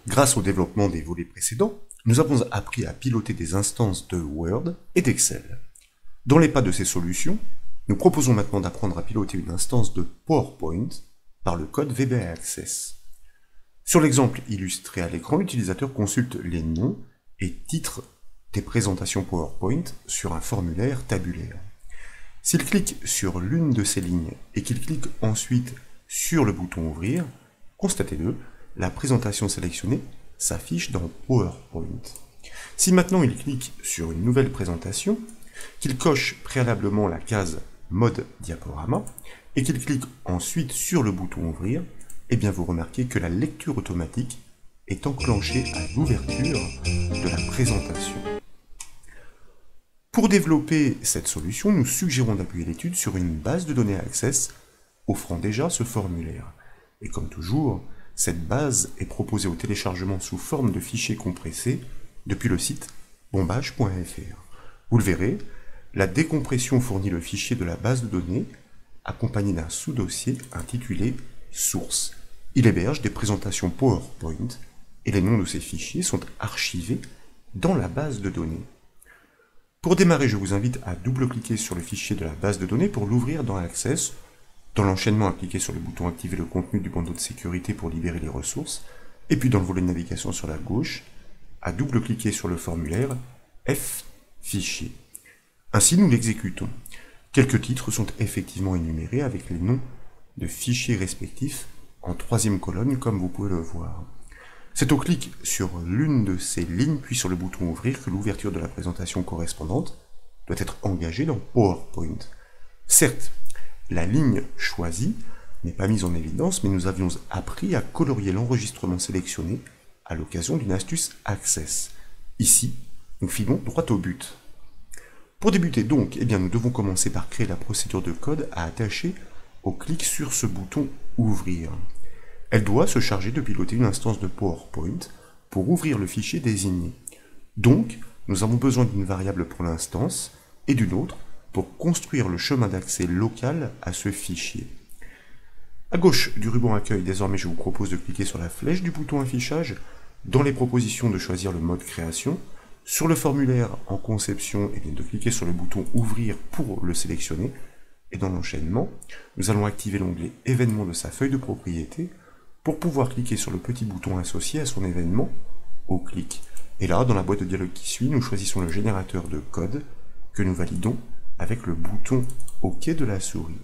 Grâce au développement des volets précédents, nous avons appris à piloter des instances de Word et d'Excel. Dans les pas de ces solutions, nous proposons maintenant d'apprendre à piloter une instance de PowerPoint par le code VBA Access. Sur l'exemple illustré à l'écran, l'utilisateur consulte les noms et titres des présentations PowerPoint sur un formulaire tabulaire. S'il clique sur l'une de ces lignes et qu'il clique ensuite sur le bouton Ouvrir, constatez-le, la présentation sélectionnée s'affiche dans PowerPoint. Si maintenant il clique sur une nouvelle présentation, qu'il coche préalablement la case Mode diaporama et qu'il clique ensuite sur le bouton Ouvrir, eh bien vous remarquez que la lecture automatique est enclenchée à l'ouverture de la présentation. Pour développer cette solution, nous suggérons d'appuyer l'étude sur une base de données Access offrant déjà ce formulaire. Et comme toujours, cette base est proposée au téléchargement sous forme de fichier compressé depuis le site bombage.fr. Vous le verrez, la décompression fournit le fichier de la base de données accompagné d'un sous-dossier intitulé Source. Il héberge des présentations PowerPoint et les noms de ces fichiers sont archivés dans la base de données. Pour démarrer, je vous invite à double-cliquer sur le fichier de la base de données pour l'ouvrir dans Access. Dans l'enchaînement, à cliquer sur le bouton Activer le contenu du bandeau de sécurité pour libérer les ressources. Et puis dans le volet de navigation sur la gauche, à double-cliquer sur le formulaire F Fichier. Ainsi, nous l'exécutons. Quelques titres sont effectivement énumérés avec les noms de fichiers respectifs en troisième colonne, comme vous pouvez le voir. C'est au clic sur l'une de ces lignes, puis sur le bouton Ouvrir, que l'ouverture de la présentation correspondante doit être engagée dans PowerPoint. Certes, la ligne choisie n'est pas mise en évidence, mais nous avions appris à colorier l'enregistrement sélectionné à l'occasion d'une astuce Access. Ici, nous filons droit au but. Pour débuter donc, eh bien, nous devons commencer par créer la procédure de code à attacher au clic sur ce bouton Ouvrir. Elle doit se charger de piloter une instance de PowerPoint pour ouvrir le fichier désigné. Donc, nous avons besoin d'une variable pour l'instance et d'une autre pour construire le chemin d'accès local à ce fichier. À gauche du ruban Accueil, désormais je vous propose de cliquer sur la flèche du bouton Affichage, dans les propositions de choisir le mode Création, sur le formulaire en conception, et bien de cliquer sur le bouton Ouvrir pour le sélectionner, et dans l'enchaînement, nous allons activer l'onglet Événements de sa feuille de propriété pour pouvoir cliquer sur le petit bouton associé à son événement au clic. Et là, dans la boîte de dialogue qui suit, nous choisissons le générateur de code que nous validons avec le bouton OK de la souris.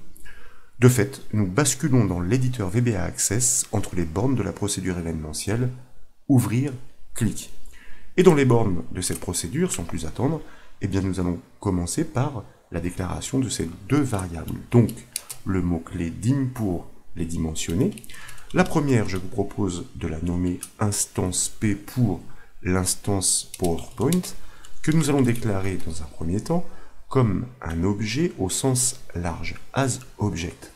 De fait, nous basculons dans l'éditeur VBA Access entre les bornes de la procédure événementielle, Ouvrir, Clic. Et dans les bornes de cette procédure, sans plus attendre, eh bien nous allons commencer par la déclaration de ces deux variables. Donc, le mot-clé dim pour les dimensionner. La première, je vous propose de la nommer instance P pour l'instance PowerPoint, que nous allons déclarer dans un premier temps comme un objet au sens large, as object.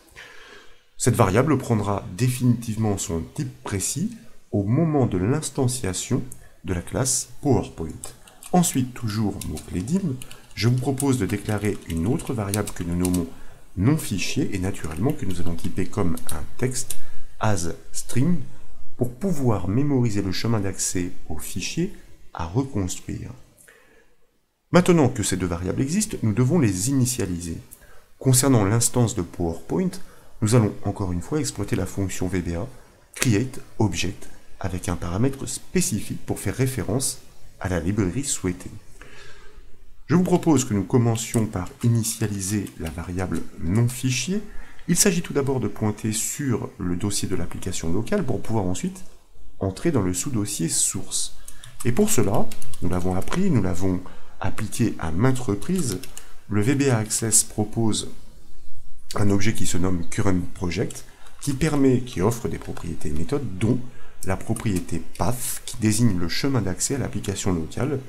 Cette variable prendra définitivement son type précis au moment de l'instanciation de la classe PowerPoint. Ensuite, toujours mot-clé dim, je vous propose de déclarer une autre variable que nous nommons non-fichier et naturellement que nous allons typer comme un texte as string pour pouvoir mémoriser le chemin d'accès au fichier à reconstruire. Maintenant que ces deux variables existent, nous devons les initialiser. Concernant l'instance de PowerPoint, nous allons encore une fois exploiter la fonction VBA createObject avec un paramètre spécifique pour faire référence à la librairie souhaitée. Je vous propose que nous commencions par initialiser la variable non-fichier. Il s'agit tout d'abord de pointer sur le dossier de l'application locale pour pouvoir ensuite entrer dans le sous-dossier source. Et pour cela, nous l'avons appris, nous l'avons appliqué à maintes reprises, le VBA Access propose un objet qui se nomme currentProject, qui offre des propriétés méthodes, dont la propriété path, qui désigne le chemin d'accès à l'application locale,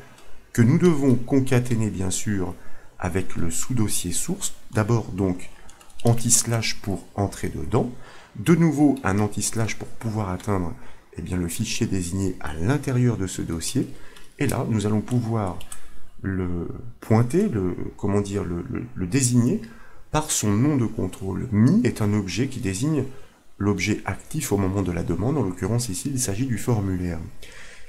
que nous devons concaténer bien sûr avec le sous-dossier source, d'abord donc anti-slash pour entrer dedans, de nouveau un anti-slash pour pouvoir atteindre le fichier désigné à l'intérieur de ce dossier, et là nous allons pouvoir le pointer, le désigner par son nom de contrôle. Mi est un objet qui désigne l'objet actif au moment de la demande. En l'occurrence ici, il s'agit du formulaire.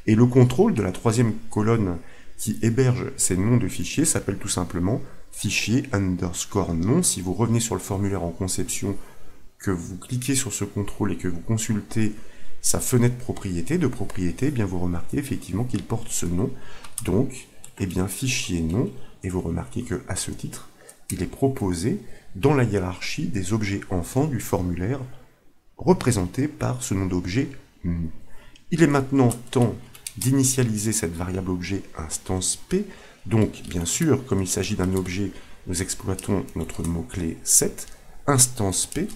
Et le contrôle de la troisième colonne qui héberge ces noms de fichiers s'appelle tout simplement fichier underscore nom. Si vous revenez sur le formulaire en conception, que vous cliquez sur ce contrôle et que vous consultez sa fenêtre propriété, eh bien vous remarquez effectivement qu'il porte ce nom. Donc, eh bien, fichier nom, et vous remarquez que à ce titre, il est proposé dans la hiérarchie des objets enfants du formulaire représentés par ce nom d'objet nom. Il est maintenant temps d'initialiser cette variable objet instance P. Donc, bien sûr, comme il s'agit d'un objet, nous exploitons notre mot-clé set, instance P.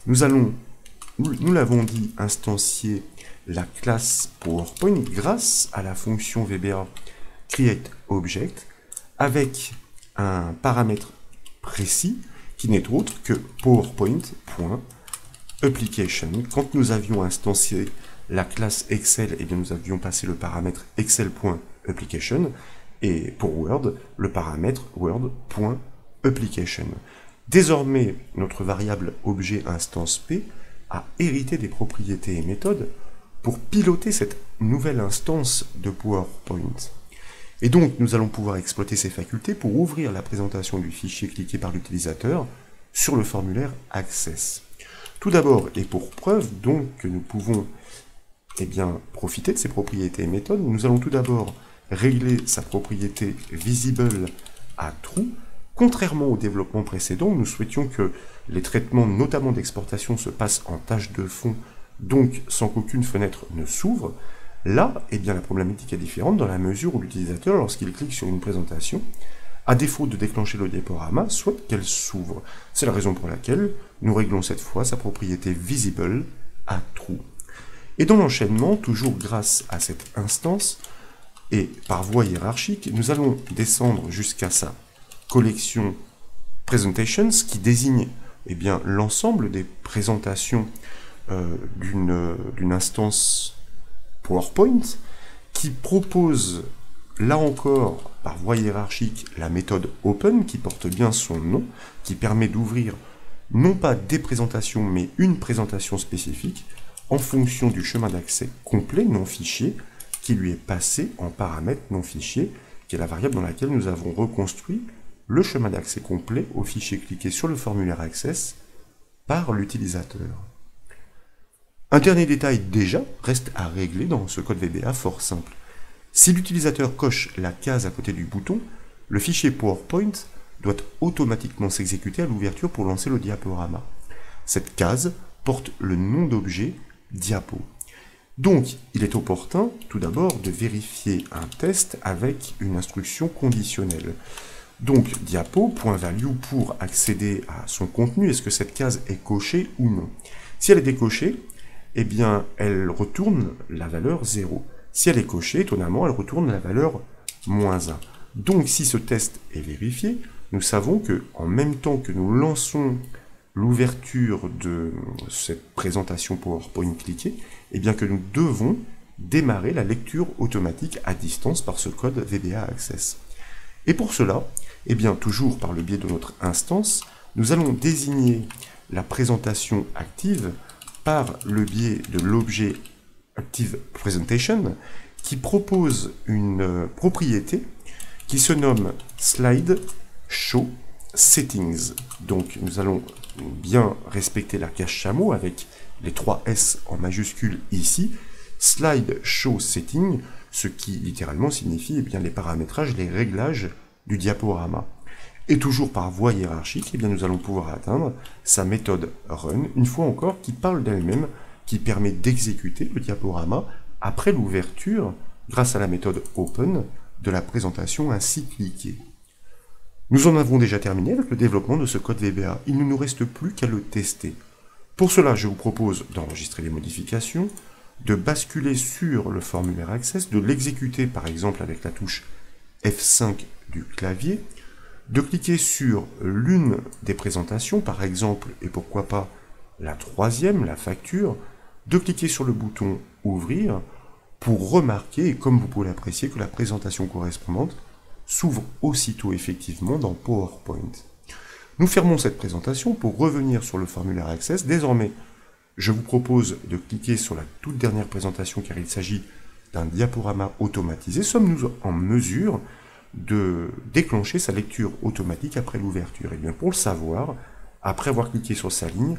Nous l'avons dit, instancier la classe PowerPoint grâce à la fonction VBA createObject avec un paramètre précis qui n'est autre que PowerPoint.application. Quand nous avions instancié la classe Excel, eh bien nous avions passé le paramètre Excel.application et pour Word, le paramètre Word.application. Désormais, notre variable objet instance P a hérité des propriétés et méthodes pour piloter cette nouvelle instance de PowerPoint. Et donc, nous allons pouvoir exploiter ces facultés pour ouvrir la présentation du fichier cliqué par l'utilisateur sur le formulaire Access. Tout d'abord, et pour preuve donc que nous pouvons profiter de ces propriétés et méthodes, nous allons tout d'abord régler sa propriété visible à true. Contrairement au développement précédent, nous souhaitions que les traitements, notamment d'exportation, se passent en tâche de fond, donc sans qu'aucune fenêtre ne s'ouvre. Là, la problématique est différente dans la mesure où l'utilisateur, lorsqu'il clique sur une présentation, à défaut de déclencher le diaporama, souhaite qu'elle s'ouvre. C'est la raison pour laquelle nous réglons cette fois sa propriété visible à true. Et dans l'enchaînement, toujours grâce à cette instance, et par voie hiérarchique, nous allons descendre jusqu'à sa collection presentations qui désigne l'ensemble des présentations d'une instance PowerPoint qui propose là encore par voie hiérarchique la méthode open qui porte bien son nom, qui permet d'ouvrir non pas des présentations mais une présentation spécifique en fonction du chemin d'accès complet non fichier qui lui est passé en paramètre non fichier, qui est la variable dans laquelle nous avons reconstruit le chemin d'accès complet au fichier cliqué sur le formulaire Access par l'utilisateur. Un dernier détail déjà reste à régler dans ce code VBA fort simple. Si l'utilisateur coche la case à côté du bouton, le fichier PowerPoint doit automatiquement s'exécuter à l'ouverture pour lancer le diaporama. Cette case porte le nom d'objet diapo. Donc, il est opportun, tout d'abord, de vérifier un test avec une instruction conditionnelle. Donc, diapo.value pour accéder à son contenu, est-ce que cette case est cochée ou non? Si elle est décochée, elle retourne la valeur 0. Si elle est cochée, étonnamment, elle retourne la valeur -1. Donc, si ce test est vérifié, nous savons que, en même temps que nous lançons l'ouverture de cette présentation PowerPoint cliquée, que nous devons démarrer la lecture automatique à distance par ce code VBA Access. Et pour cela, toujours par le biais de notre instance, nous allons désigner la présentation active par le biais de l'objet Active Presentation qui propose une propriété qui se nomme Slide Show Settings. Donc nous allons bien respecter la cache chameau avec les 3 S en majuscule ici. Slide Show Setting, ce qui littéralement signifie les paramétrages, les réglages du diaporama. Et toujours par voie hiérarchique, nous allons pouvoir atteindre sa méthode run, une fois encore, qui parle d'elle-même, qui permet d'exécuter le diaporama après l'ouverture, grâce à la méthode open, de la présentation ainsi cliquée. Nous en avons déjà terminé avec le développement de ce code VBA. Il ne nous reste plus qu'à le tester. Pour cela, je vous propose d'enregistrer les modifications, de basculer sur le formulaire Access, de l'exécuter par exemple avec la touche F5 du clavier, de cliquer sur l'une des présentations, par exemple, et pourquoi pas la troisième, la facture, de cliquer sur le bouton Ouvrir pour remarquer, et comme vous pouvez l'apprécier, que la présentation correspondante s'ouvre aussitôt effectivement dans PowerPoint. Nous fermons cette présentation pour revenir sur le formulaire Access. Désormais, Je vous propose de cliquer sur la toute dernière présentation car il s'agit d'un diaporama automatisé. Sommes-nous en mesure de déclencher sa lecture automatique après l'ouverture? Et bien pour le savoir, après avoir cliqué sur sa ligne,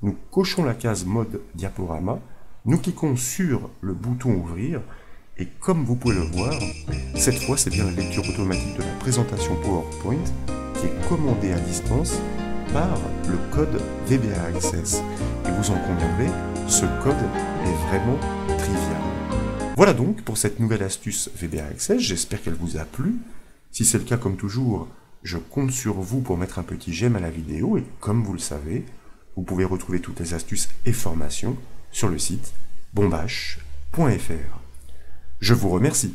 nous cochons la case mode diaporama, nous cliquons sur le bouton ouvrir, et comme vous pouvez le voir, cette fois c'est bien la lecture automatique de la présentation PowerPoint qui est commandée à distance par le code VBA Access. Et vous en conviendrez, ce code est vraiment trivial. Voilà donc pour cette nouvelle astuce VBA Access, j'espère qu'elle vous a plu. Si c'est le cas, comme toujours, je compte sur vous pour mettre un petit j'aime à la vidéo, et comme vous le savez, vous pouvez retrouver toutes les astuces et formations sur le site bombache.fr. Je vous remercie.